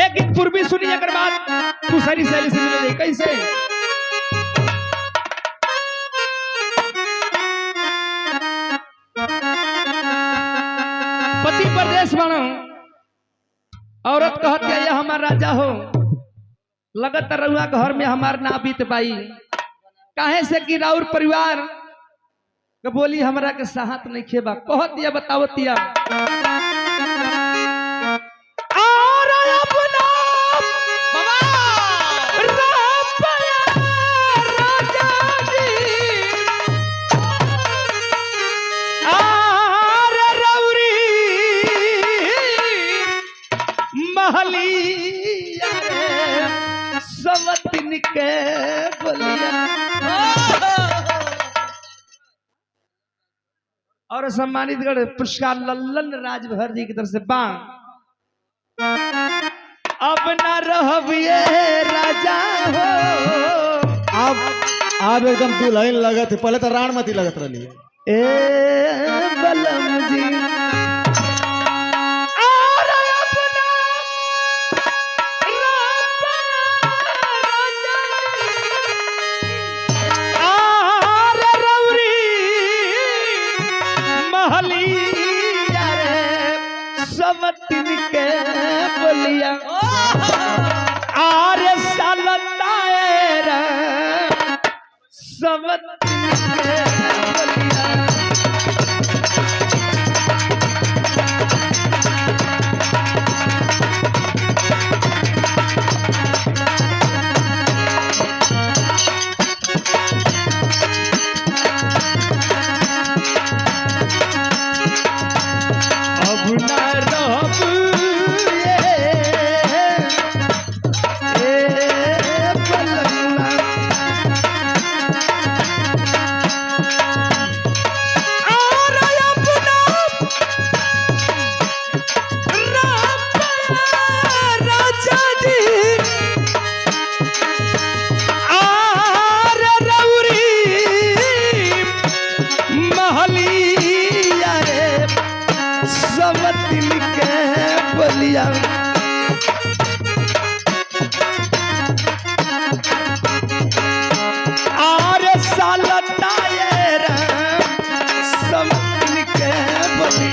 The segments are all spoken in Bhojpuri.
एक गीत पूर्वी सुनी एक बाद दूसरी शैली से मिले कैसे पति परदेश बनो औरत कहत के यह हमार राजा हो लगत रहुआ घर में हमार ना बीत पाई काहे से कि राउर परिवार के बोली हमरा के साहत नहीं खेबा कहत दिया बतावतिया के बोलिया और सम्मानित गण पुरस्कार लल्लन राजभर जी की तरफ से बांग अब ना रहबिए राजा हो आप एकदम दुल्हन लगत पहले तो राणमती लगत रही ए बलम जी के बोलिया आरे सालताएर सबत के बोलिया अब ना बोलिया आरे सालताएर समन के बोली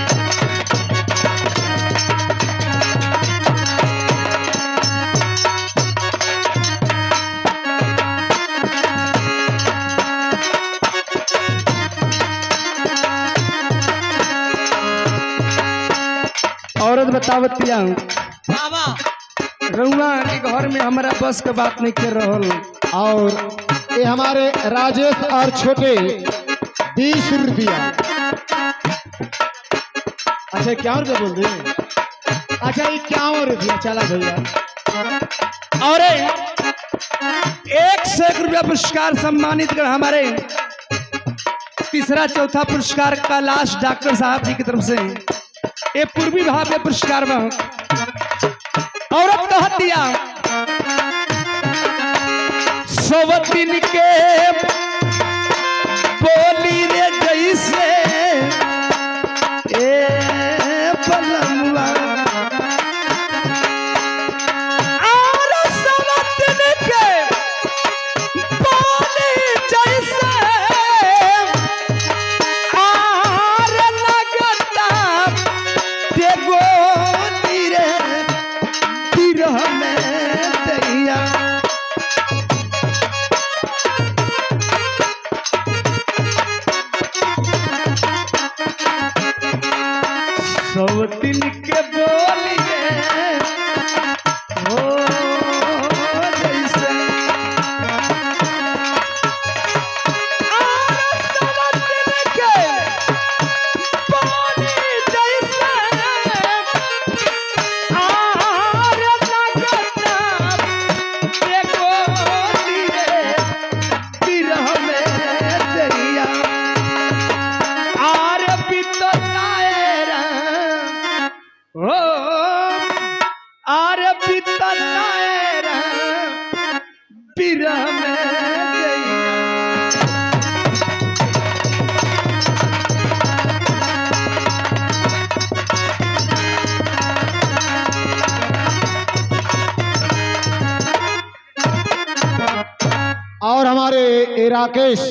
औरत बतावतिया रउआ के घर में हमारा बस के बात नहीं कर रहा और ये हमारे राजेश और छोटे 20 रुपया अच्छा 51 रुपया बोल दे अच्छा 51 रुपया चला भैया और 1 रुपया पुरस्कार सम्मानित कर हमारे तीसरा चौथा पुरस्कार कैलाश डॉक्टर साहब जी की तरफ से ये पूर्वी भाव में पुरस्कार में औरत कहत दिया सोवतिन के बोली रे जैसे ए पलंगवा और सोवतिन के बोली जैसे आर लगता ते गोली रे बिरह में दैया सब दिन के बोलिए हो जैसे बिरह में और हमारे राकेश